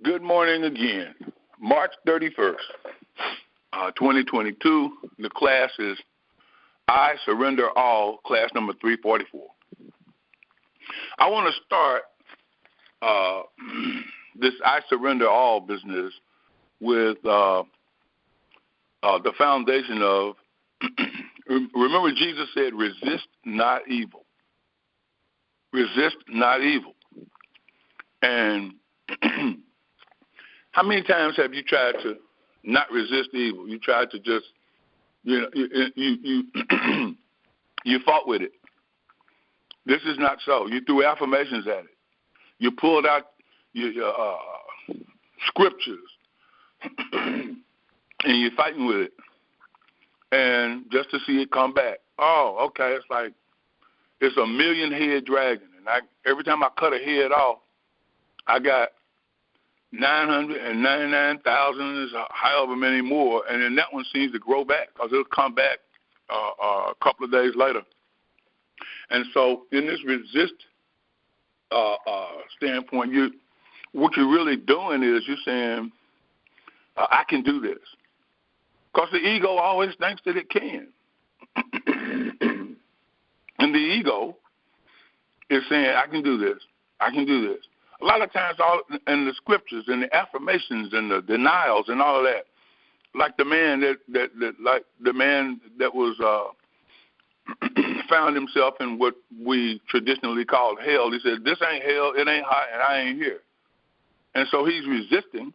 Good morning again. March 31st, 2022. The class is I Surrender All, class number 344. I want to start this I Surrender All business with the foundation of, remember Jesus said, resist not evil. Resist not evil. And how many times have you tried to not resist evil? You tried to just, you fought with it. This is not so. You threw affirmations at it. You pulled out your scriptures, and you're fighting with it, and just to see it come back. Oh, okay. It's like it's a million head dragon, and every time I cut a head off, I got 999,000, however many more, and then that one seems to grow back because it'll come back a couple of days later. And so in this resist standpoint, what you're really doing is you're saying, I can do this. Because the ego always thinks that it can. And the ego is saying, I can do this. I can do this. A lot of times, all in the scriptures and the affirmations and the denials and all of that, like the man that was found himself in what we traditionally call hell. He said, "This ain't hell. It ain't hot, and I ain't here." And so he's resisting,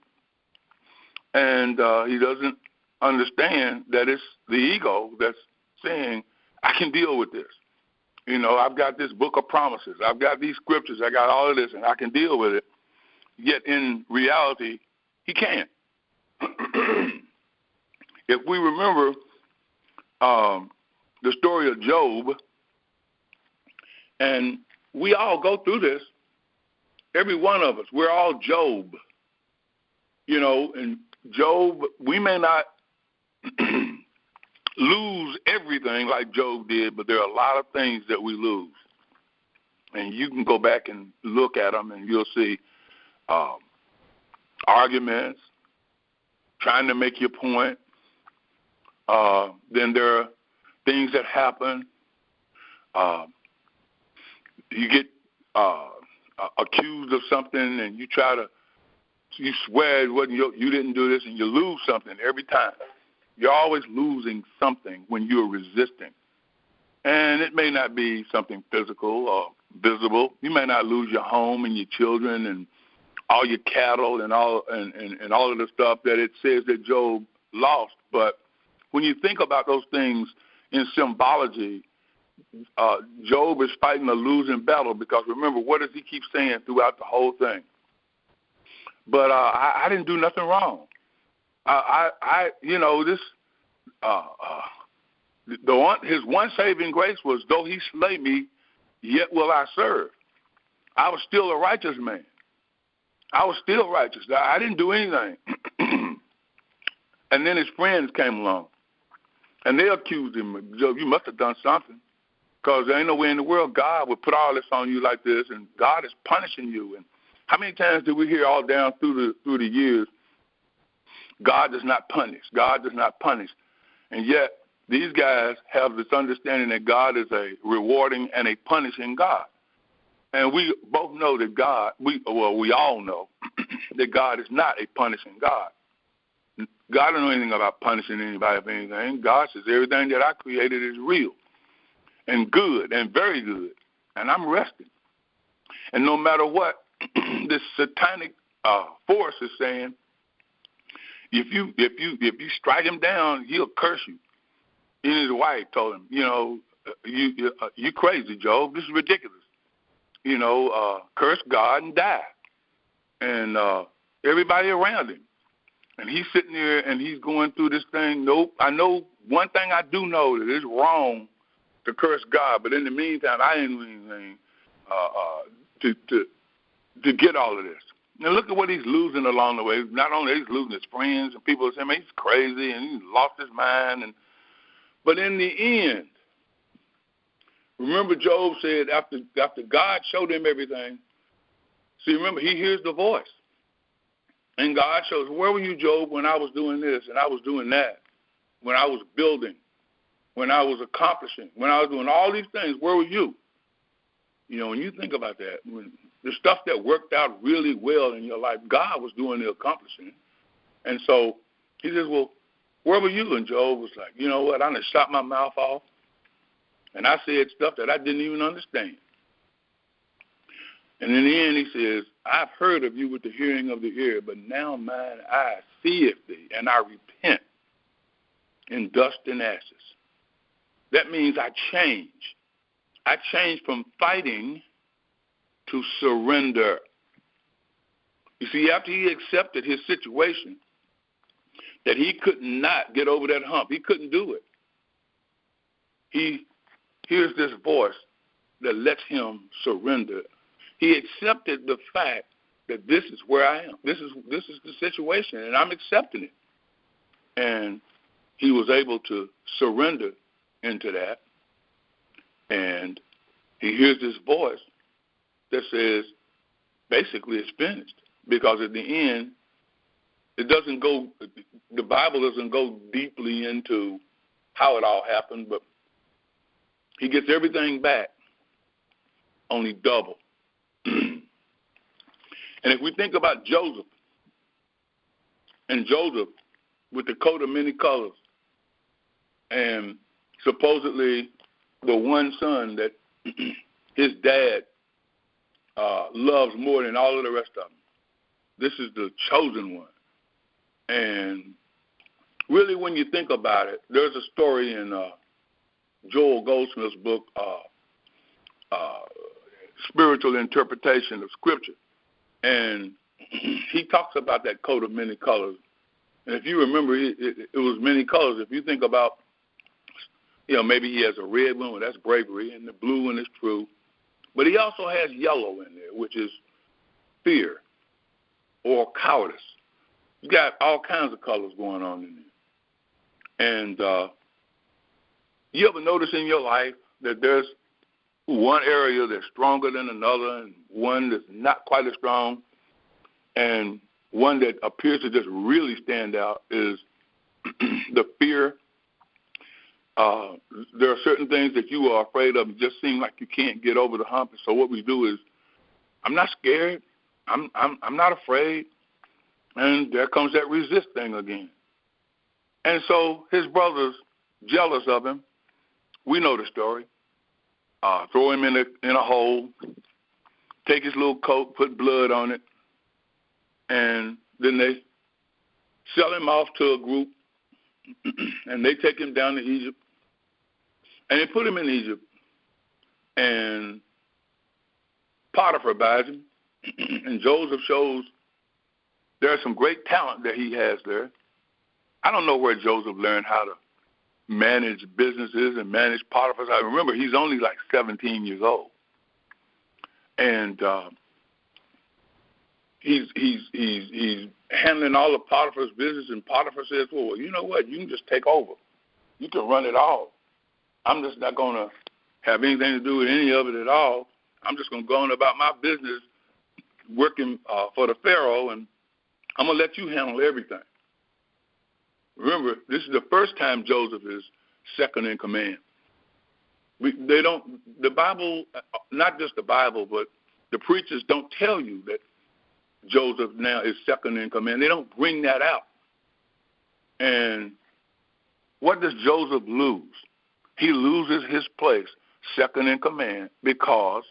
and he doesn't understand that it's the ego that's saying, "I can deal with this. You know, I've got this book of promises. I've got these scriptures. I got all of this, and I can deal with it." Yet in reality, he can't. If we remember the story of Job, and we all go through this, every one of us, we're all Job. You know, and Job, we may not lose everything like Job did, but there are a lot of things that we lose. And you can go back and look at them, and you'll see arguments, trying to make your point. Then there are things that happen. You get accused of something, and you swear it wasn't you didn't do this, and you lose something every time. You're always losing something when you're resisting. And it may not be something physical or visible. You may not lose your home and your children and all your cattle and all of the stuff that it says that Job lost. But when you think about those things in symbology, Job is fighting a losing battle because remember, what does he keep saying throughout the whole thing? But I didn't do nothing wrong. His one saving grace was, though he slay me, yet will I serve. I was still a righteous man. I was still righteous. I didn't do anything. And then his friends came along, and they accused him. Job, you must have done something, because there ain't no way in the world God would put all this on you like this, and God is punishing you. And how many times did we hear all down through the years, God does not punish. God does not punish. And yet, these guys have this understanding that God is a rewarding and a punishing God. And we both know that we all know that God is not a punishing God. God don't know anything about punishing anybody for anything. God says everything that I created is real and good and very good. And I'm resting. And no matter what this satanic force is saying, if you strike him down, he'll curse you. And his wife told him, you crazy, Job. This is ridiculous. Curse God and die. And everybody around him. And he's sitting there and he's going through this thing. Nope. I know one thing I do know, that it's wrong to curse God. But in the meantime, I didn't do anything to get all of this. Now look at what he's losing along the way. Not only he's losing his friends, and people say, man, he's crazy and he's lost his mind. But in the end, remember Job said after God showed him everything, see, remember, he hears the voice. And God shows, where were you, Job, when I was doing this and I was doing that, when I was building, when I was accomplishing, when I was doing all these things, where were you? You know, when you think about that, when the stuff that worked out really well in your life, God was doing the accomplishing. And so he says, well, where were you? And Job was like, you know what, I done shot my mouth off, and I said stuff that I didn't even understand. And in the end, he says, I've heard of you with the hearing of the ear, but now mine eye seeth thee, and I repent in dust and ashes. That means I change. I change from fighting to surrender. You see, after he accepted his situation, that he could not get over that hump, he couldn't do it, he hears this voice that lets him surrender. He accepted the fact that this is where I am. This is the situation, and I'm accepting it. And he was able to surrender into that. And he hears this voice that says, basically, it's finished. Because at the end, the Bible doesn't go deeply into how it all happened, but he gets everything back, only double. And if we think about Joseph, and Joseph with the coat of many colors, and supposedly the one son that his dad loves more than all of the rest of them. This is the chosen one. And really, when you think about it, there's a story in Joel Goldsmith's book, Spiritual Interpretation of Scripture. And he talks about that coat of many colors. And if you remember, it was many colors. If you think about, you know, maybe he has a red one, well, that's bravery, and the blue one is true. But he also has yellow in there, which is fear or cowardice. He's got all kinds of colors going on in there. And you ever notice in your life that there's one area that's stronger than another and one that's not quite as strong, and one that appears to just really stand out is the fear. There are certain things that you are afraid of. It just seem like you can't get over the hump. So what we do is, I'm not scared. I'm not afraid. And there comes that resist thing again. And so his brothers, jealous of him, we know the story. Throw him in a hole, take his little coat, put blood on it, and then they sell him off to a group, and they take him down to Egypt, and they put him in Egypt, and Potiphar buys him, and Joseph shows there's some great talent that he has there. I don't know where Joseph learned how to manage businesses and manage Potiphar's. I remember he's only like 17 years old, and he's handling all of Potiphar's business. And Potiphar says, "Well, you know what? You can just take over. You can run it all. I'm just not going to have anything to do with any of it at all. I'm just going to go on about my business, working for the Pharaoh, and I'm going to let you handle everything." Remember, this is the first time Joseph is second in command. The Bible, not just the Bible, but the preachers don't tell you that Joseph now is second in command. They don't bring that out. And what does Joseph lose? He loses his place, second in command, because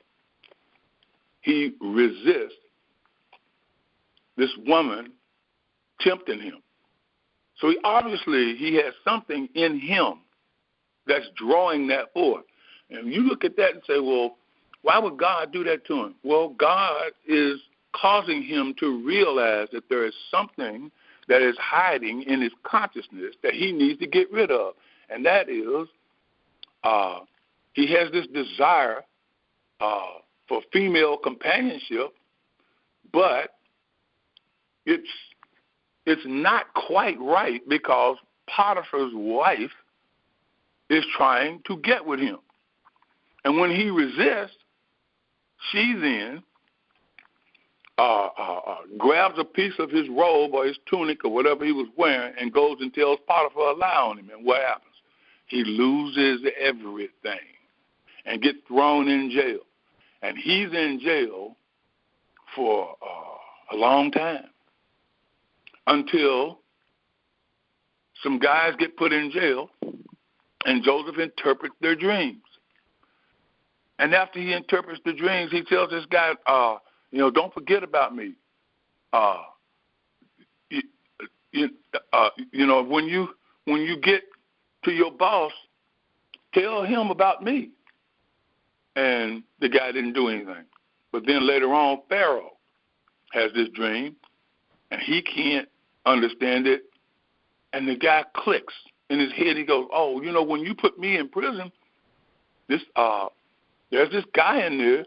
he resists this woman tempting him. So he has something in him that's drawing that forth. And you look at that and say, well, why would God do that to him? Well, God is causing him to realize that there is something that is hiding in his consciousness that he needs to get rid of. And that is, he has this desire for female companionship, but it's not quite right because Potiphar's wife is trying to get with him. And when he resists, she then grabs a piece of his robe or his tunic or whatever he was wearing and goes and tells Potiphar a lie on him. And what happens? He loses everything and gets thrown in jail. And he's in jail for a long time until some guys get put in jail and Joseph interprets their dreams. And after he interprets the dreams, he tells this guy, don't forget about me. When you get to your boss, tell him about me. And the guy didn't do anything. But then later on, Pharaoh has this dream, and he can't understand it. And the guy clicks in his head. He goes, when you put me in prison, there's this guy in there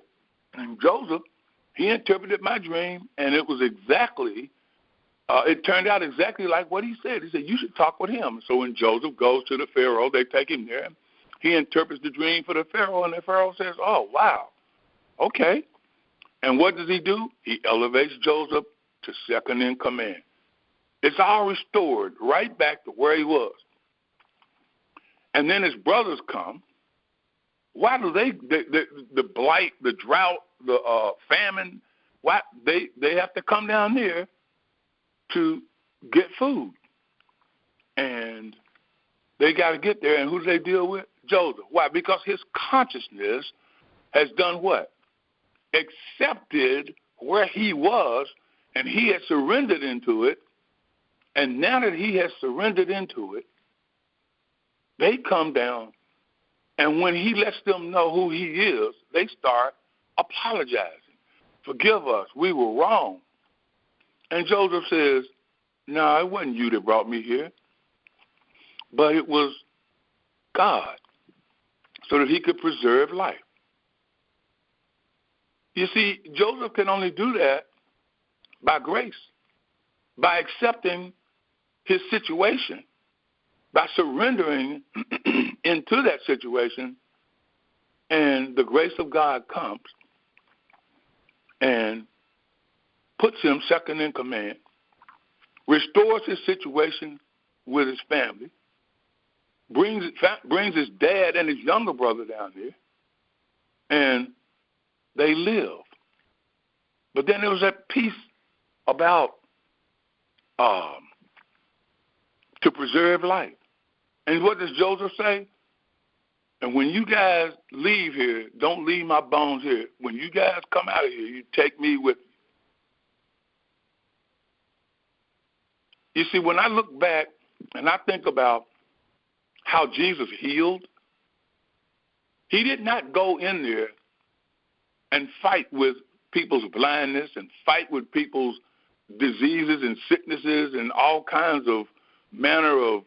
named Joseph. He interpreted my dream, and it was exactly, it turned out exactly like what he said. He said, you should talk with him. So when Joseph goes to the Pharaoh, they take him there. He interprets the dream for the Pharaoh, and the Pharaoh says, oh, wow, okay. And what does he do? He elevates Joseph to second in command. It's all restored right back to where he was. And then his brothers come. Why do the blight, the drought, the famine, why they have to come down there to get food? And they got to get there, and who do they deal with? Joseph. Why? Because his consciousness has done what? Accepted where he was, and he had surrendered into it. And now that he has surrendered into it, they come down, and when he lets them know who he is, they start apologizing. Forgive us, we were wrong. And Joseph says, no, it wasn't you that brought me here, but it was God, so that he could preserve life. You see, Joseph can only do that by grace, by accepting his situation, by surrendering into that situation, and the grace of God comes and puts him second in command, restores his situation with his family, brings his dad and his younger brother down there, and they live. But then there was that piece about to preserve life. And what does Joseph say? And when you guys leave here, don't leave my bones here. When you guys come out of here, you take me with you. You see, when I look back and I think about how Jesus healed, he did not go in there and fight with people's blindness and fight with people's diseases and sicknesses and all kinds of manner of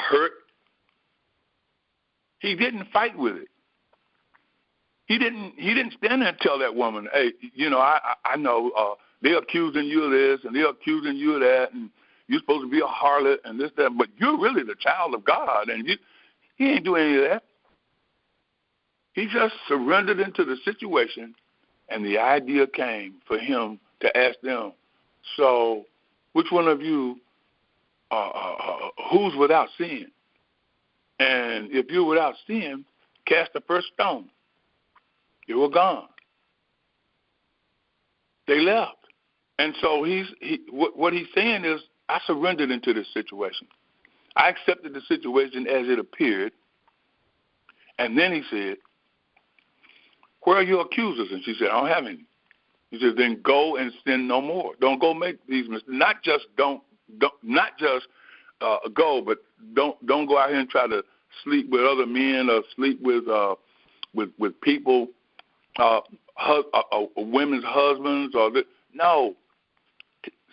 hurt. He didn't fight with it. He didn't stand there and tell that woman, hey, I know they're accusing you of this and they're accusing you of that, and you're supposed to be a harlot and this, that, but you're really the child of God, and he ain't doing any of that. He just surrendered into the situation, and the idea came for him to ask them, so which one of you, who's without sin? And if you're without sin, cast the first stone. You were gone. They left. And so what he's saying is, I surrendered into this situation. I accepted the situation as it appeared. And then he said, where are your accusers? And she said, I don't have any. He said, then go and sin no more. Don't go make these mistakes. Not just go, but don't go out here and try to sleep with other men or sleep with people, women's husbands or no.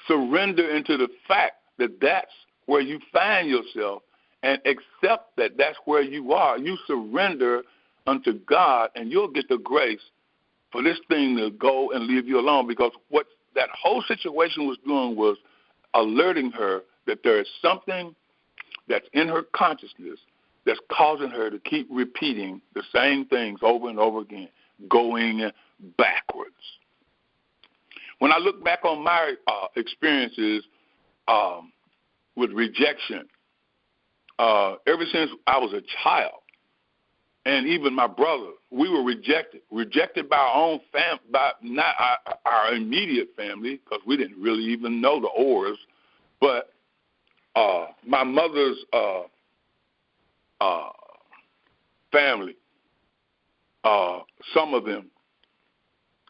Surrender into the fact that that's where you find yourself, and accept that that's where you are. You surrender unto God, and you'll get the grace for this thing to go and leave you alone, because what that whole situation was doing was alerting her that there is something that's in her consciousness that's causing her to keep repeating the same things over and over again, going backwards. When I look back on my experiences with rejection, ever since I was a child, and even my brother, we were rejected by our own family, by not our immediate family, because we didn't really even know the Orrs, but my mother's family, some of them,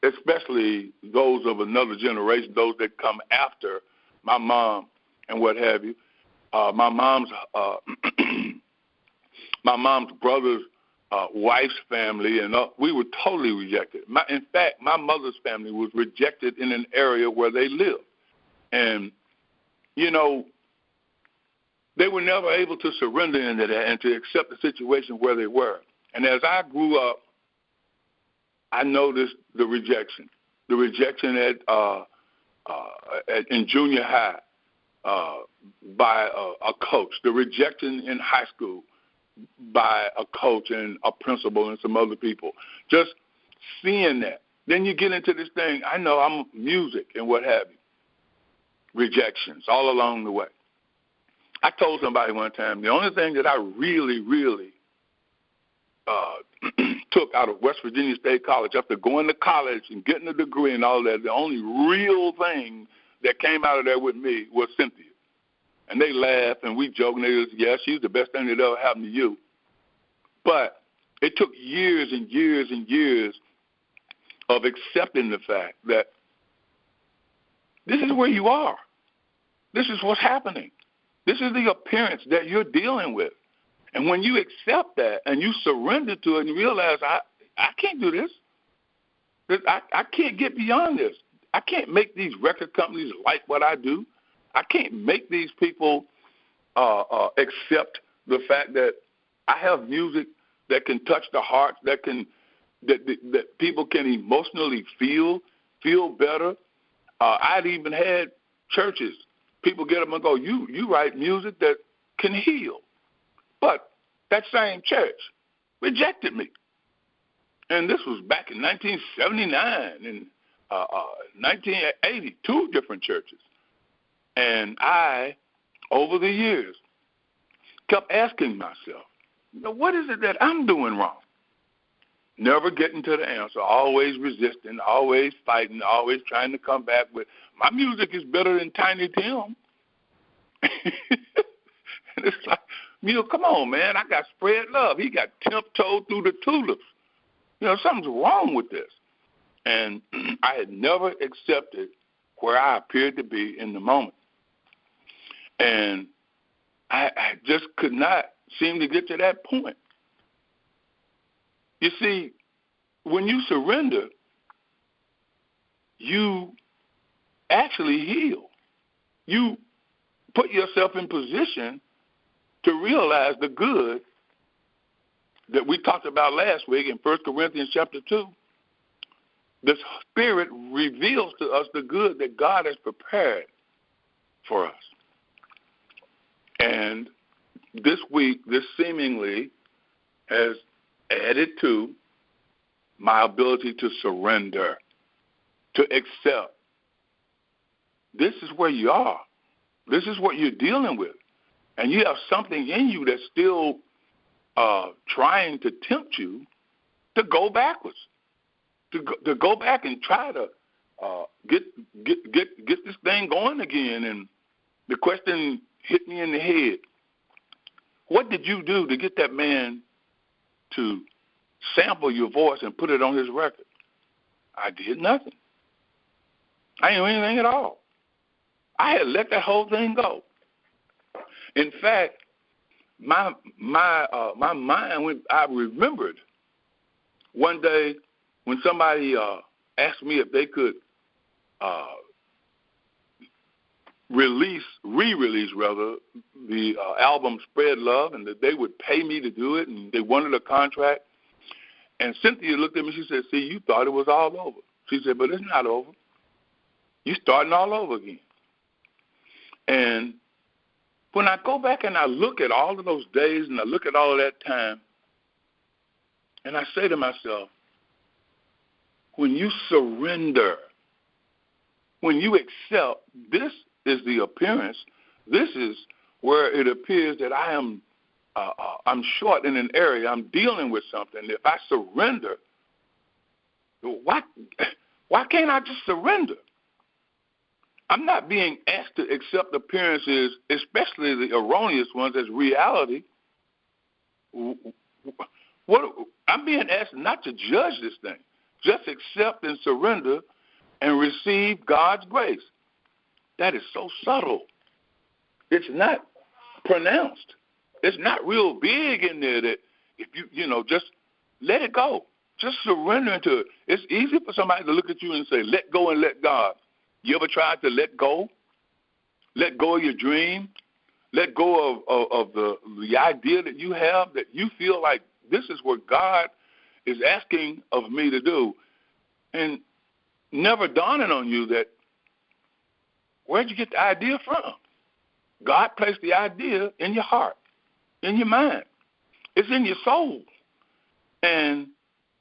especially those of another generation, those that come after my mom and what have you, my mom's brother's wife's family, and we were totally rejected. In fact, my mother's family was rejected in an area where they lived. And, you know, they were never able to surrender into that and to accept the situation where they were. And as I grew up, I noticed the rejection in junior high by a coach, the rejection in high school by a coach and a principal and some other people. Just seeing that. Then you get into this thing, I know I'm music and what have you. Rejections all along the way. I told somebody one time, the only thing that I really, really took out of West Virginia State College after going to college and getting a degree and all that, the only real thing that came out of there with me was Cynthia. And they laughed and we joked and they was, yeah, she's the best thing that ever happened to you. But it took years and years and years of accepting the fact that this is where you are. This is what's happening. This is the appearance that you're dealing with. And when you accept that and you surrender to it and realize, I can't do this. I can't get beyond this. I can't make these record companies like what I do. I can't make these people accept the fact that I have music that can touch the heart, that people can emotionally feel better. I'd even had churches, people get up and go, you write music that can heal. But that same church rejected me. And this was back in 1979 and 1980, two different churches. And I, over the years, kept asking myself, what is it that I'm doing wrong? Never getting to the answer, always resisting, always fighting, always trying to come back with, my music is better than Tiny Tim. And it's like, come on, man, I got Spread Love. He got Tiptoe Through the Tulips. Something's wrong with this. And I had never accepted where I appeared to be in the moment. And I just could not seem to get to that point. You see, when you surrender, you actually heal. You put yourself in position to realize the good that we talked about last week in 1 Corinthians chapter 2. The Spirit reveals to us the good that God has prepared for us. And this week, this seemingly has added to my ability to surrender, to accept. This is where you are. This is what you're dealing with. And you have something in you that's still trying to tempt you to go backwards, to go back and try to get this thing going again. And the question hit me in the head. What did you do to get that man to sample your voice and put it on his record? I did nothing. I didn't do anything at all. I had let that whole thing go. In fact, my mind, I remembered one day when somebody asked me if they could re-release the album Spread Love, and that they would pay me to do it, and they wanted a contract. And Cynthia looked at me, she said, see, you thought it was all over. She said, but it's not over. You're starting all over again. And when I go back and I look at all of those days and I look at all of that time, and I say to myself, when you surrender, when you accept, this is the appearance. This is where it appears that I'm short in an area. I'm dealing with something. If I surrender, why can't I just surrender? I'm not being asked to accept appearances, especially the erroneous ones, as reality. I'm being asked not to judge this thing. Just accept and surrender and receive God's grace. That is so subtle. It's not pronounced. It's not real big in there that if you just let it go. Just surrender into it. It's easy for somebody to look at you and say, let go and let God. You ever tried to let go? Let go of your dream? Let go of the idea that you have, that you feel like this is what God is asking of me to do. And never dawning on you that, where'd you get the idea from? God placed the idea in your heart, in your mind. It's in your soul. And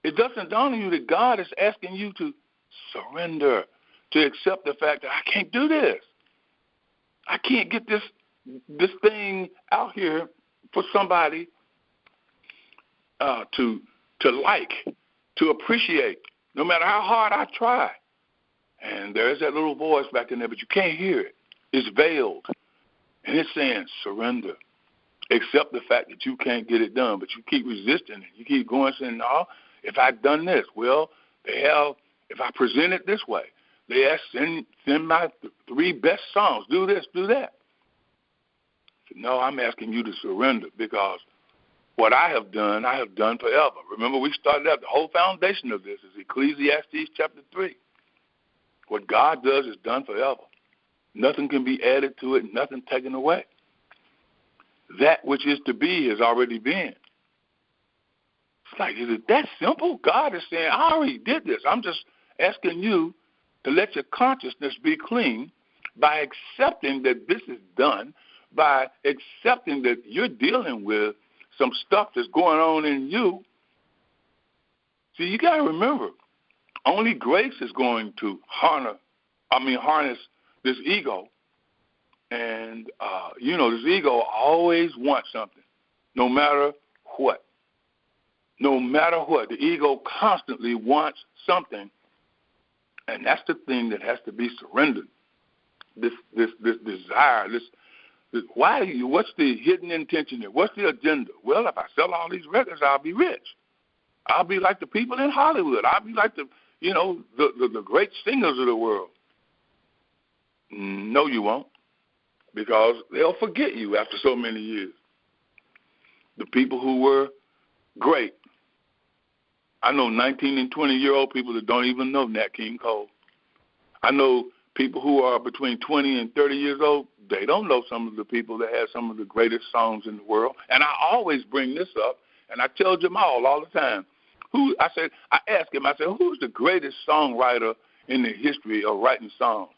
it doesn't dawn on you that God is asking you to surrender, to accept the fact that I can't do this. I can't get this thing out here for somebody to like, to appreciate, no matter how hard I try. And there's that little voice back in there, but you can't hear it. It's veiled. And it's saying, surrender. Accept the fact that you can't get it done, but you keep resisting it. You keep going saying, no, if I'd done this, well, if I present it this way, they ask, send my 3 best songs, do this, do that. No, I'm asking you to surrender, because what I have done forever. Remember, we started out, the whole foundation of this is Ecclesiastes chapter 3. What God does is done forever. Nothing can be added to it, nothing taken away. That which is to be has already been. It's like, is it that simple? God is saying, I already did this. I'm just asking you to let your consciousness be clean by accepting that this is done, by accepting that you're dealing with some stuff that's going on in you. See, you got to remember, only grace is going to harness this ego. And, this ego always wants something, no matter what. No matter what. The ego constantly wants something. And that's the thing that has to be surrendered. This desire, what's the hidden intention here? What's the agenda? Well, if I sell all these records, I'll be rich. I'll be like the people in Hollywood. I'll be like the great singers of the world. No, you won't, because they'll forget you after so many years. The people who were great. I know 19 and 20-year-old people that don't even know Nat King Cole. I know people who are between 20 and 30 years old, they don't know some of the people that have some of the greatest songs in the world. And I always bring this up, and I tell Jamal all the time. I ask him, who's the greatest songwriter in the history of writing songs?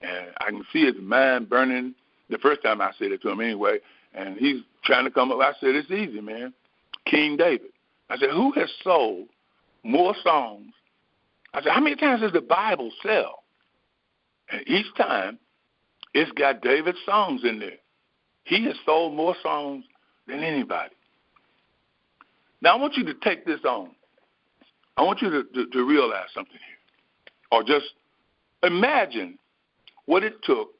And I can see his mind burning the first time I said it to him anyway, and he's trying to come up. I said, it's easy, man. King David. I said, who has sold more songs? I said, how many times does the Bible sell? And each time, it's got David's songs in there. He has sold more songs than anybody. Now, I want you to take this on. I want you to realize something here. Or just imagine what it took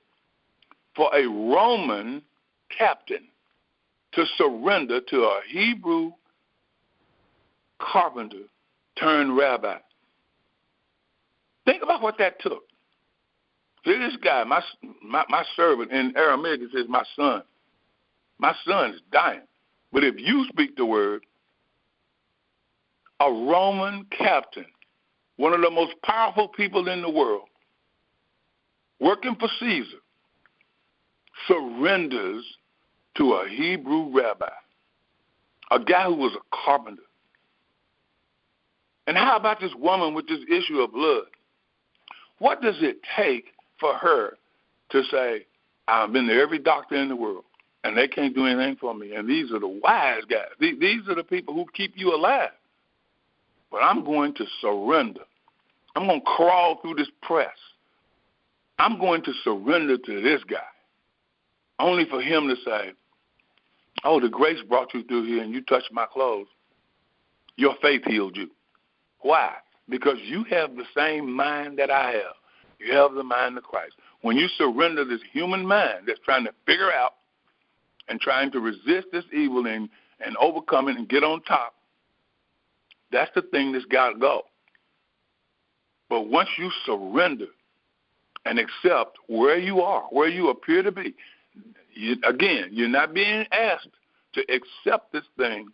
for a Roman captain to surrender to a Hebrew carpenter turned rabbi. Think about what that took. See, this guy, my servant, in Aramaic it says my son. My son is dying. But if you speak the word, a Roman captain, one of the most powerful people in the world, working for Caesar, surrenders to a Hebrew rabbi, a guy who was a carpenter. And how about this woman with this issue of blood? What does it take for her to say, I've been to every doctor in the world, and they can't do anything for me, and these are the wise guys. These are the people who keep you alive. But I'm going to surrender. I'm going to crawl through this press. I'm going to surrender to this guy, only for him to say, oh, the grace brought you through here and you touched my clothes. Your faith healed you. Why? Because you have the same mind that I have. You have the mind of Christ. When you surrender this human mind that's trying to figure out and trying to resist this evil and overcome it and get on top, that's the thing that's got to go. But once you surrender and accept where you are, where you appear to be, you're not being asked to accept this thing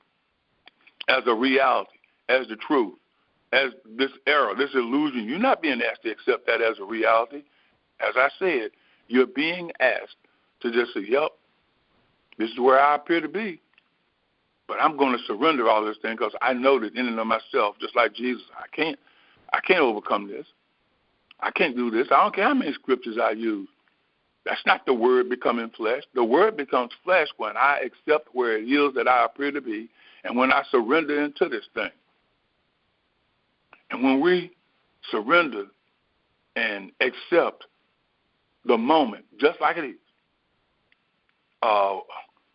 as a reality, as the truth, as this error, this illusion. You're not being asked to accept that as a reality. As I said, you're being asked to just say, yep, this is where I appear to be, but I'm going to surrender all this thing because I know that in and of myself, just like Jesus, I can't overcome this. I can't do this. I don't care how many scriptures I use. That's not the word becoming flesh. The word becomes flesh when I accept where it is that I appear to be and when I surrender into this thing. And when we surrender and accept the moment, just like it is,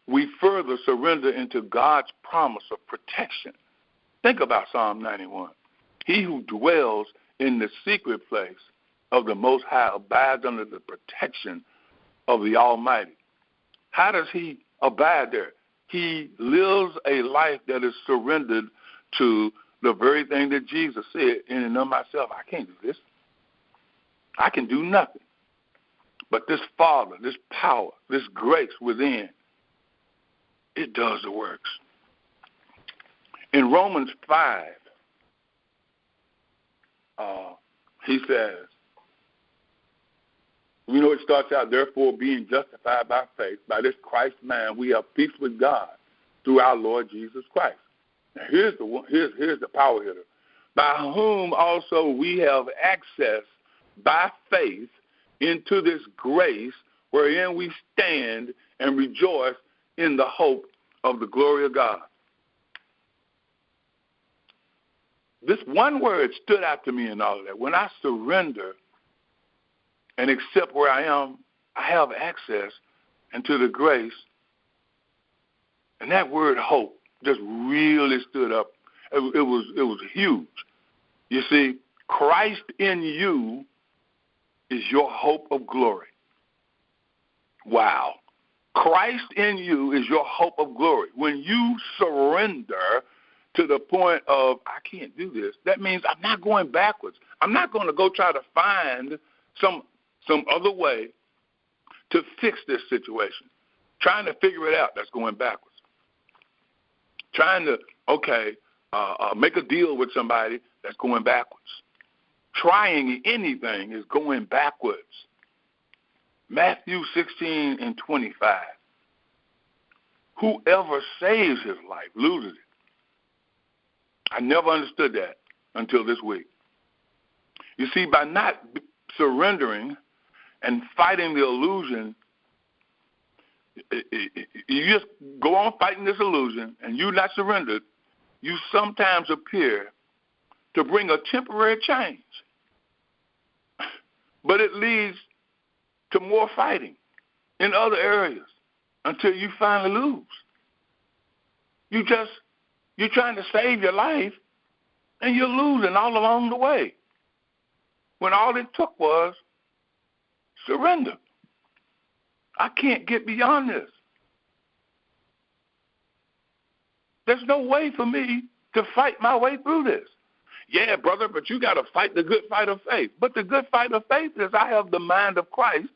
we further surrender into God's promise of protection. Think about Psalm 91. He who dwells in the secret place of the Most High abides under the protection of the Almighty. How does he abide there? He lives a life that is surrendered to the very thing that Jesus said, in and of myself, I can't do this. I can do nothing. But this Father, this power, this grace within, it does the works. In Romans 5, he says, it starts out, therefore, being justified by faith, by this Christ man, we have peace with God through our Lord Jesus Christ. Now, here's the power hitter. By whom also we have access by faith into this grace wherein we stand and rejoice in the hope of the glory of God. This one word stood out to me in all of that. When I surrender and accept where I am, I have access into the grace. And that word hope just really stood up. It was huge. You see, Christ in you is your hope of glory. Wow. Christ in you is your hope of glory. When you surrender to the point of, I can't do this, that means I'm not going backwards. I'm not going to go try to find some other way to fix this situation. Trying to figure it out, that's going backwards. Trying to, make a deal with somebody, that's going backwards. Trying anything is going backwards. Matthew 16:25. Whoever saves his life loses it. I never understood that until this week. You see, by not surrendering and fighting the illusion, you just go on fighting this illusion and you're not surrendered, you sometimes appear to bring a temporary change. But it leads to more fighting in other areas until you finally lose. You're trying to save your life and you're losing all along the way. When all it took was surrender. I can't get beyond this. There's no way for me to fight my way through this. Yeah, brother, but you got to fight the good fight of faith. But the good fight of faith is I have the mind of Christ.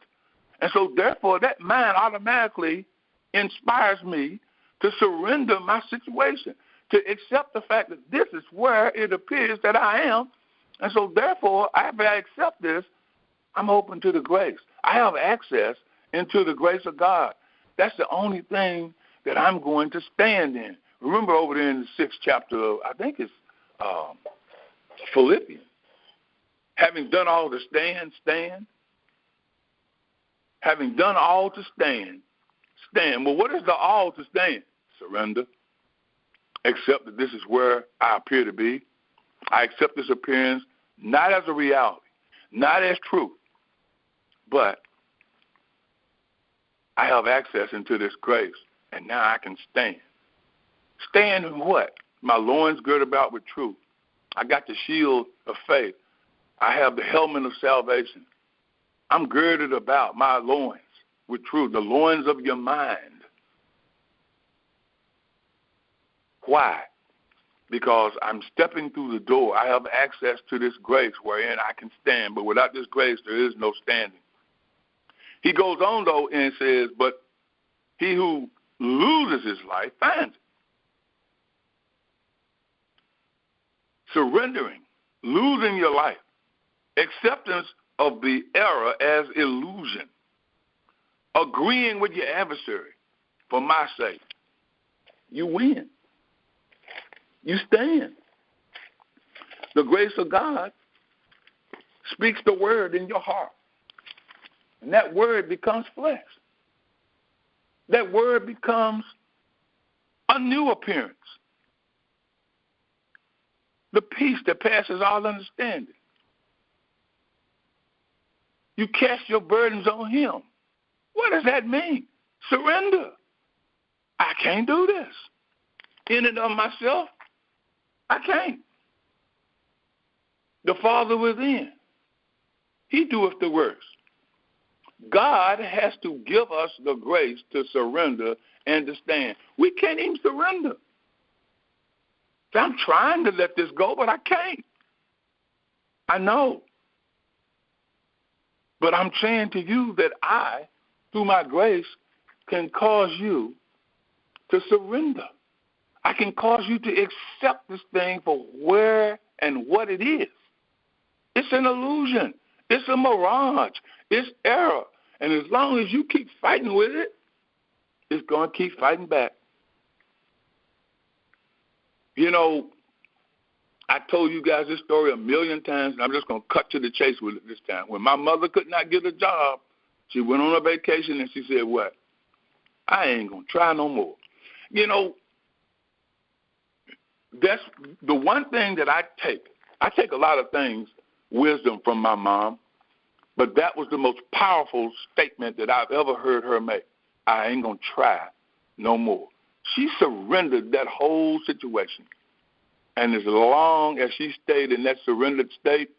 And so, therefore, that mind automatically inspires me to surrender my situation, to accept the fact that this is where it appears that I am. And so, therefore, after I accept this, I'm open to the grace. I have access into the grace of God. That's the only thing that I'm going to stand in. Remember over there in the 6th chapter of, I think it's Philippians. Having done all to stand. Having done all to stand. Well, what is the all to stand? Surrender. Accept that this is where I appear to be. I accept this appearance not as a reality, not as truth, But I have access into this grace, and now I can stand. Stand in what? My loins girded about with truth. I got the shield of faith. I have the helmet of salvation. I'm girded about my loins with truth, the loins of your mind. Why? Because I'm stepping through the door. I have access to this grace wherein I can stand. But without this grace, there is no standing. He goes on, though, and says, but he who loses his life finds it. Surrendering, losing your life, acceptance of the error as illusion, agreeing with your adversary for my sake. You win. You stand. The grace of God speaks the word in your heart. And that word becomes flesh. That word becomes a new appearance. The peace that passes all understanding. You cast your burdens on him. What does that mean? Surrender. I can't do this. In and of myself, I can't. The Father within, he doeth the works. God has to give us the grace to surrender and to stand. We can't even surrender. I'm trying to let this go, but I can't. I know. But I'm saying to you that I, through my grace, can cause you to surrender. I can cause you to accept this thing for where and what it is. It's an illusion. It's a mirage. It's error. And as long as you keep fighting with it, it's going to keep fighting back. You know, I told you guys this story a million times, and I'm just going to cut to the chase with it this time. When my mother could not get a job, she went on a vacation, and she said, what? I ain't going to try no more. You know, that's the one thing that I take. I take a lot of things, wisdom from my mom, but that was the most powerful statement that I've ever heard her make. I ain't going to try no more. She surrendered that whole situation. And as long as she stayed in that surrendered state,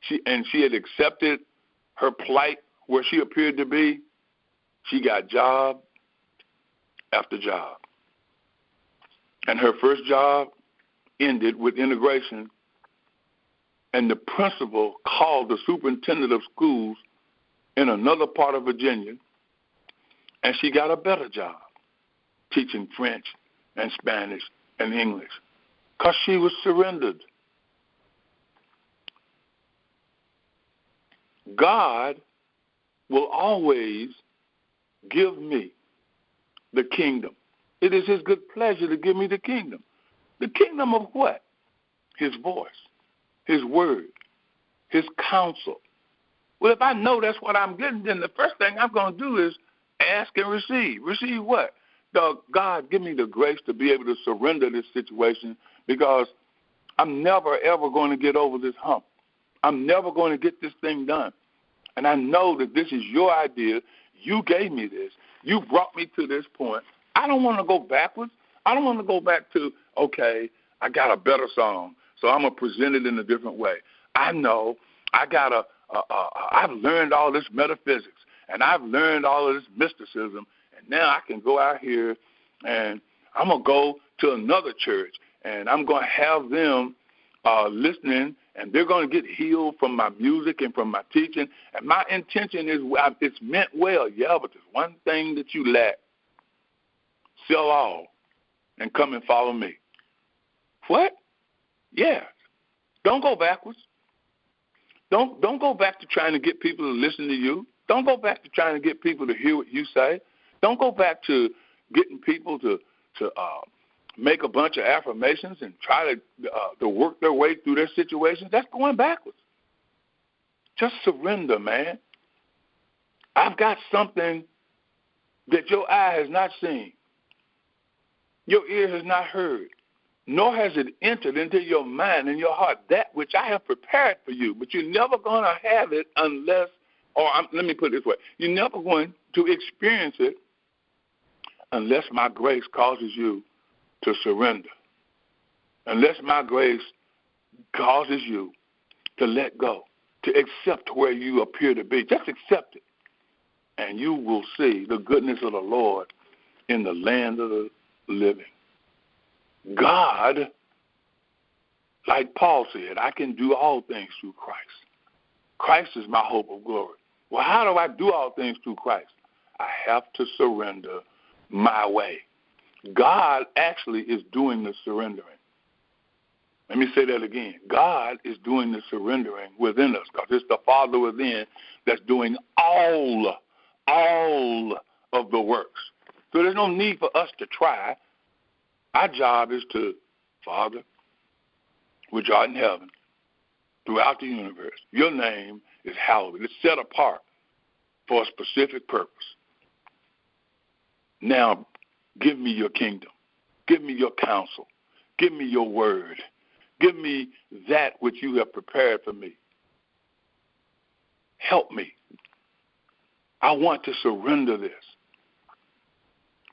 she had accepted her plight where she appeared to be, she got job after job. And her first job ended with integration, and the principal called the superintendent of schools in another part of Virginia, and she got a better job teaching French and Spanish and English because she was surrendered. God will always give me the kingdom. It is his good pleasure to give me the kingdom. The kingdom of what? His voice, his word, his counsel. Well, if I know that's what I'm getting, then the first thing I'm going to do is ask and receive. Receive what? God, give me the grace to be able to surrender this situation because I'm never, ever going to get over this hump. I'm never going to get this thing done. And I know that this is your idea. You gave me this. You brought me to this point. I don't want to go backwards. I don't want to go back to, okay, I got a better song, so I'm going to present it in a different way. I know I've learned all this metaphysics, and I've learned all of this mysticism, and now I can go out here and I'm going to go to another church, and I'm going to have them listening, and they're going to get healed from my music and from my teaching. And my intention is it's meant well, yeah, but there's one thing that you lack. Sell all and come and follow me. What? Yeah. Don't go backwards. Don't go back to trying to get people to listen to you. Don't go back to trying to get people to hear what you say. Don't go back to getting people to make a bunch of affirmations and try to work their way through their situations. That's going backwards. Just surrender, man. I've got something that your eye has not seen, your ear has not heard, nor has it entered into your mind and your heart, that which I have prepared for you. But you're never going to have it unless let me put it this way. You're never going to experience it unless my grace causes you to surrender. Unless my grace causes you to let go, to accept where you appear to be. Just accept it. And you will see the goodness of the Lord in the land of the living. God, like Paul said, I can do all things through Christ. Christ is my hope of glory. Well, how do I do all things through Christ? I have to surrender my way. God actually is doing the surrendering. Let me say that again. God is doing the surrendering within us because it's the Father within that's doing all of the works. So there's no need for us to try. Our job is to, Father, which art in heaven, throughout the universe, your name is hallowed. It's set apart for a specific purpose. Now, give me your kingdom. Give me your counsel. Give me your word. Give me that which you have prepared for me. Help me. I want to surrender this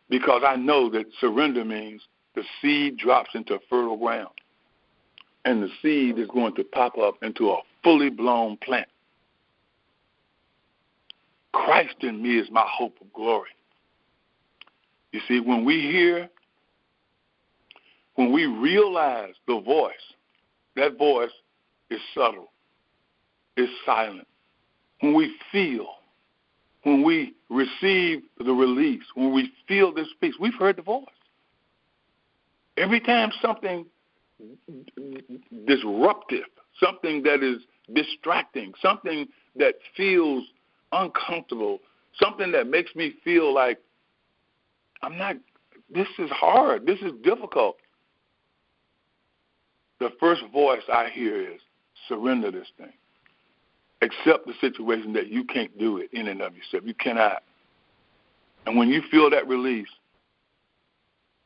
because I know that surrender means the seed drops into fertile ground and the seed is going to pop up into a fully blown plant. Christ in me is my hope of glory. You see, when we realize the voice, that voice is subtle, it's silent. When we feel, when we receive the release, when we feel this peace, we've heard the voice. Every time something disruptive, something that is distracting, something that feels uncomfortable, something that makes me feel like this is hard, this is difficult. The first voice I hear is, surrender this thing. Accept the situation that you can't do it in and of yourself. You cannot. And when you feel that release,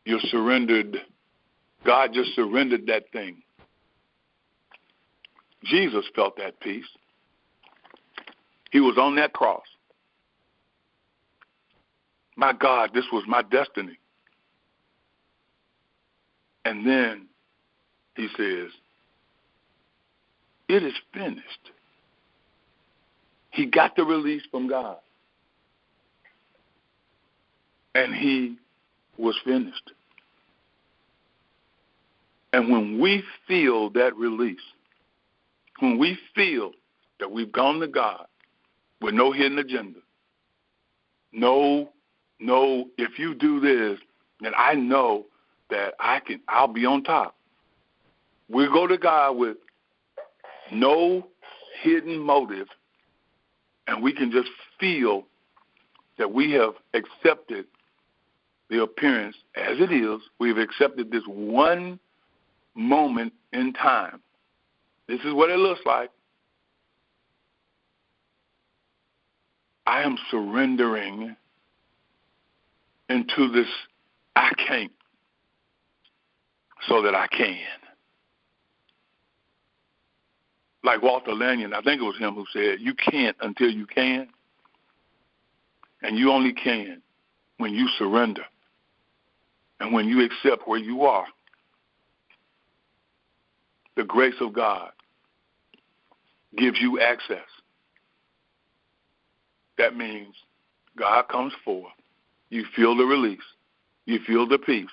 you're surrendered. God just surrendered that thing. Jesus felt that peace. He was on that cross. My God, this was my destiny. And then he says, it is finished. He got the release from God. And he was finished. And when we feel that release, when we feel that we've gone to God with no hidden agenda, no, if you do this, then I know that I'll be on top. We go to God with no hidden motive, and we can just feel that we have accepted the appearance as it is. We've accepted this one moment in time. This is what it looks like. I am surrendering into this I can't so that I can. Like Walter Lanyon, I think it was him who said, you can't until you can. And you only can when you surrender and when you accept where you are. The grace of God gives you access. That means God comes forth. You feel the release. You feel the peace.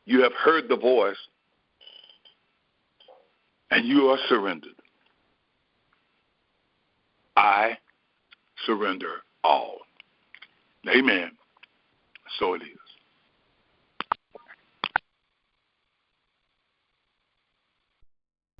You have heard the voice, and you are surrendered. I surrender all. Amen. So it is.